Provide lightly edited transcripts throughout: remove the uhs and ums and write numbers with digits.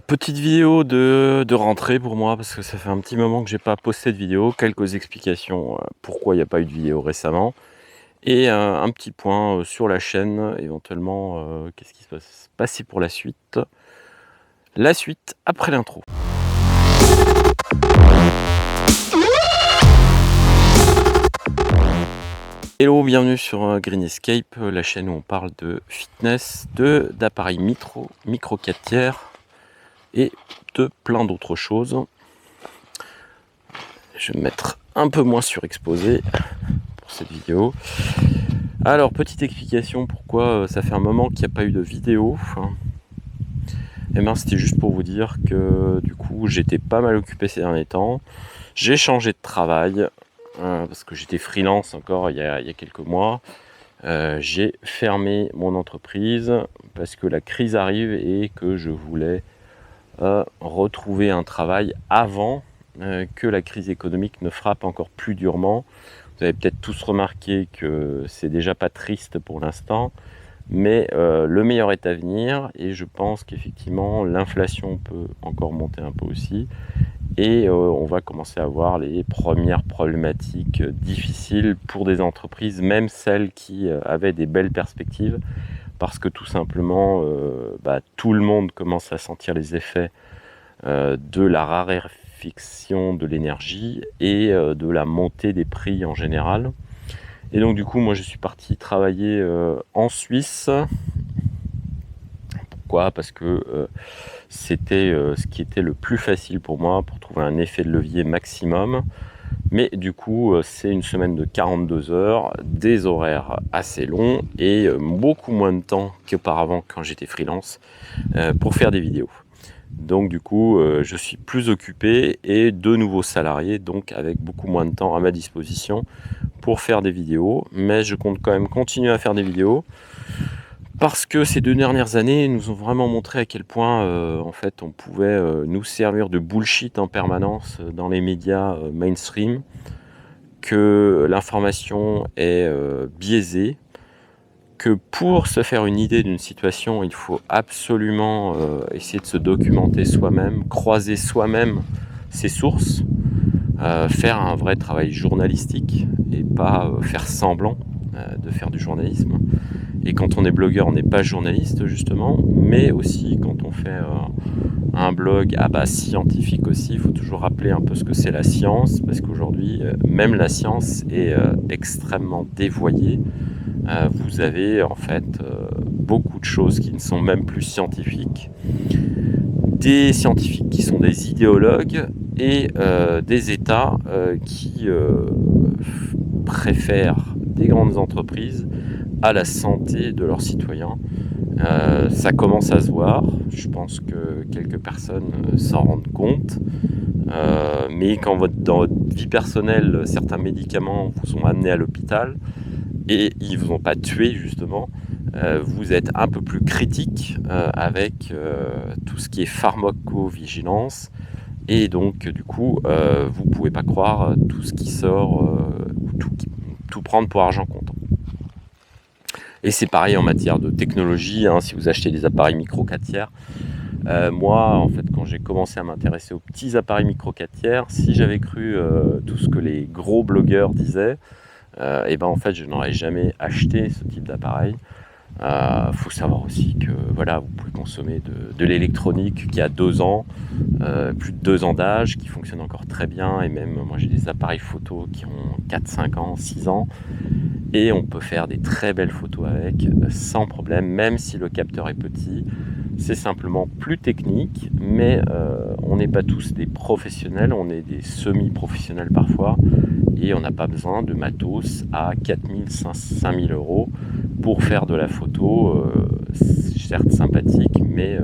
Petite vidéo de rentrée pour moi parce que ça fait un petit moment que j'ai pas posté de vidéo. Quelques explications, pourquoi il n'y a pas eu de vidéo récemment et un petit point, sur la chaîne éventuellement, qu'est-ce qui va se passer pour la suite? La suite après l'intro. Hello, bienvenue sur, Green Escape, la chaîne où on parle de fitness, d'appareils micro 4 tiers et de plein d'autres choses. Je vais me mettre un peu moins surexposé pour cette vidéo. Alors, petite explication pourquoi ça fait un moment qu'il n'y a pas eu de vidéo. Et bien, c'était juste pour vous dire que du coup, j'étais pas mal occupé ces derniers temps. J'ai changé de travail parce que j'étais freelance encore il y a quelques mois. J'ai fermé mon entreprise parce que la crise arrive et que je voulais retrouver un travail avant que la crise économique ne frappe encore plus durement. Vous avez peut-être tous remarqué que c'est déjà pas triste pour l'instant, mais le meilleur est à venir et je pense qu'effectivement l'inflation peut encore monter un peu aussi et on va commencer à voir les premières problématiques difficiles pour des entreprises, même celles qui avaient des belles perspectives, parce que tout simplement tout le monde commence à sentir les effets de la raréfaction de l'énergie et de la montée des prix en général. Et donc du coup, moi je suis parti travailler en Suisse. Pourquoi? Parce que c'était ce qui était le plus facile pour moi pour trouver un effet de levier maximum. Mais du coup, c'est une semaine de 42 heures, des horaires assez longs et beaucoup moins de temps qu'auparavant quand j'étais freelance pour faire des vidéos. Donc du coup, je suis plus occupé et de nouveaux salariés, donc avec beaucoup moins de temps à ma disposition pour faire des vidéos. Mais je compte quand même continuer à faire des vidéos parce que ces 2 dernières années nous ont vraiment montré à quel point, en fait, on pouvait, nous servir de bullshit en permanence dans les médias, mainstream, que l'information est, biaisée, que pour se faire une idée d'une situation, il faut absolument essayer de se documenter soi-même, croiser soi-même ses sources, faire un vrai travail journalistique et pas faire semblant de faire du journalisme. Et quand on est blogueur, on n'est pas journaliste justement, mais aussi quand on fait un blog scientifique aussi, il faut toujours rappeler un peu ce que c'est la science, parce qu'aujourd'hui, même la science est extrêmement dévoyée. Vous avez en fait beaucoup de choses qui ne sont même plus scientifiques, des scientifiques qui sont des idéologues et des États qui préfèrent des grandes entreprises à la santé de leurs citoyens. Ça commence à se voir, je pense que quelques personnes s'en rendent compte, mais quand dans votre vie personnelle, certains médicaments vous sont amenés à l'hôpital, et ils ne vous ont pas tué justement, vous êtes un peu plus critique avec tout ce qui est pharmacovigilance et donc du coup vous ne pouvez pas croire tout ce qui sort ou tout prendre pour argent comptant. Et c'est pareil en matière de technologie, si vous achetez des appareils micro 4 tiers. Moi, en fait, quand j'ai commencé à m'intéresser aux petits appareils micro 4 tiers, si j'avais cru tout ce que les gros blogueurs disaient, en fait je n'aurais jamais acheté ce type d'appareil. Faut savoir aussi que voilà, vous pouvez consommer de l'électronique qui a 2 ans, plus de 2 ans d'âge, qui fonctionne encore très bien, et même moi j'ai des appareils photo qui ont 4, 5 ans, 6 ans, et on peut faire des très belles photos avec sans problème, même si le capteur est petit. C'est simplement plus technique, mais on n'est pas tous des professionnels, on est des semi-professionnels parfois, et on n'a pas besoin de matos à 4 000, 5 000 euros pour faire de la photo, certes sympathique, mais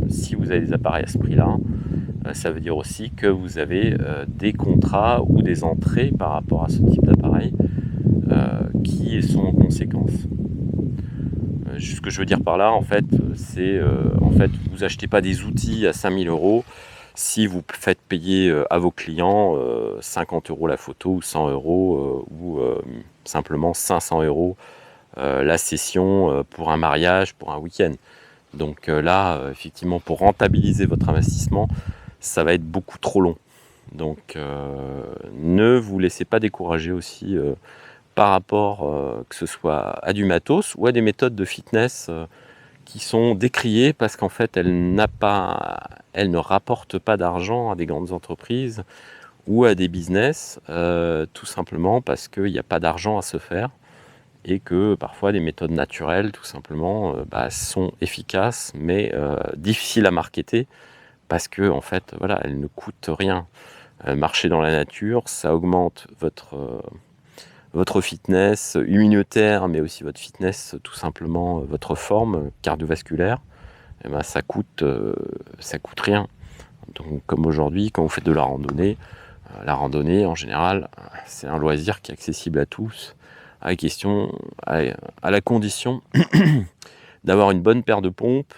si vous avez des appareils à ce prix-là, ça veut dire aussi que vous avez des contrats ou des entrées par rapport à ce type d'appareil qui sont en conséquence. Ce que je veux dire par là, en fait, c'est vous achetez pas des outils à 5 000 euros si vous faites payer à vos clients 50 euros la photo ou 100 euros ou simplement 500 euros la session pour un mariage, pour un week-end. Donc là, effectivement, pour rentabiliser votre investissement, ça va être beaucoup trop long. Donc ne vous laissez pas décourager aussi par rapport que ce soit à du matos ou à des méthodes de fitness qui sont décriées parce qu'en fait elles ne rapportent pas d'argent à des grandes entreprises ou à des business, tout simplement parce qu'il n'y a pas d'argent à se faire et que parfois des méthodes naturelles tout simplement sont efficaces mais difficiles à marketer parce que en fait voilà, elles ne coûtent rien. Marcher dans la nature, ça augmente votre fitness immunitaire, mais aussi votre fitness, tout simplement, votre forme cardiovasculaire. Et ben, ça coûte rien. Donc, comme aujourd'hui, quand vous faites de la randonnée, en général, c'est un loisir qui est accessible à tous, à la condition d'avoir une bonne paire de pompes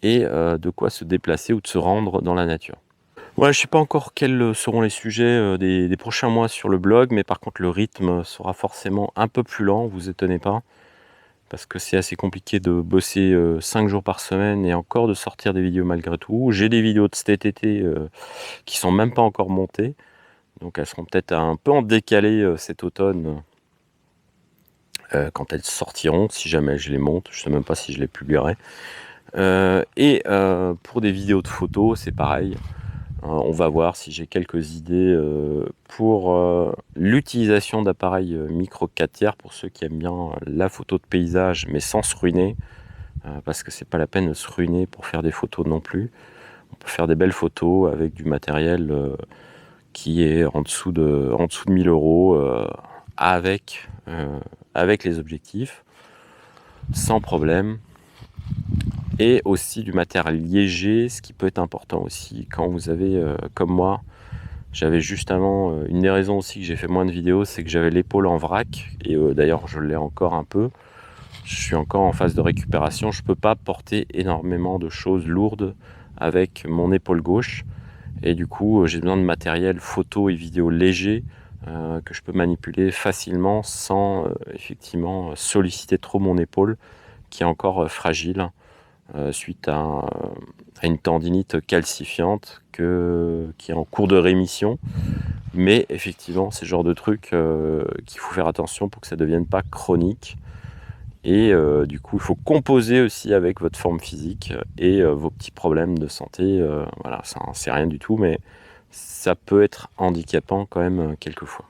et de quoi se déplacer ou de se rendre dans la nature. Ouais, je sais pas encore quels seront les sujets des prochains mois sur le blog, mais par contre le rythme sera forcément un peu plus lent, vous étonnez pas, parce que c'est assez compliqué de bosser 5 jours par semaine et encore de sortir des vidéos malgré tout. J'ai des vidéos de cet été qui sont même pas encore montées, donc elles seront peut-être un peu en décalé cet automne quand elles sortiront, si jamais je les monte, je sais même pas si je les publierai. Pour des vidéos de photos, c'est pareil. On va voir si j'ai quelques idées pour l'utilisation d'appareils micro 4 tiers pour ceux qui aiment bien la photo de paysage mais sans se ruiner parce que c'est pas la peine de se ruiner pour faire des photos non plus. On peut faire des belles photos avec du matériel qui est en dessous de 1000 euros avec les objectifs sans problème. Et aussi du matériel léger, ce qui peut être important aussi quand vous avez, comme moi, j'avais justement une des raisons aussi que j'ai fait moins de vidéos, c'est que j'avais l'épaule en vrac, et d'ailleurs je l'ai encore un peu. Je suis encore en phase de récupération, je ne peux pas porter énormément de choses lourdes avec mon épaule gauche, et du coup j'ai besoin de matériel photo et vidéo léger que je peux manipuler facilement sans effectivement solliciter trop mon épaule qui est encore fragile. Suite à une tendinite calcifiante qui est en cours de rémission. Mais effectivement, c'est le genre de truc qu'il faut faire attention pour que ça ne devienne pas chronique. Et du coup, il faut composer aussi avec votre forme physique et vos petits problèmes de santé. Voilà, ça c'est rien du tout, mais ça peut être handicapant quand même quelquefois.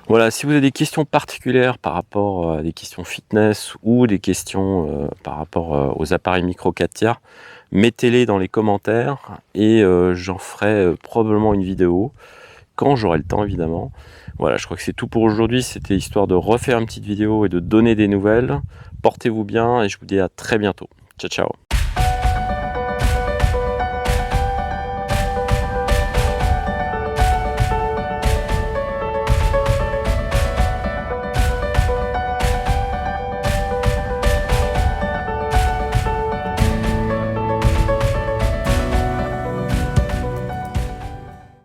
Voilà, si vous avez des questions particulières par rapport à des questions fitness ou des questions par rapport aux appareils micro 4 tiers, mettez-les dans les commentaires et j'en ferai probablement une vidéo quand j'aurai le temps évidemment. Voilà, je crois que c'est tout pour aujourd'hui. C'était histoire de refaire une petite vidéo et de donner des nouvelles. Portez-vous bien et je vous dis à très bientôt. Ciao, ciao.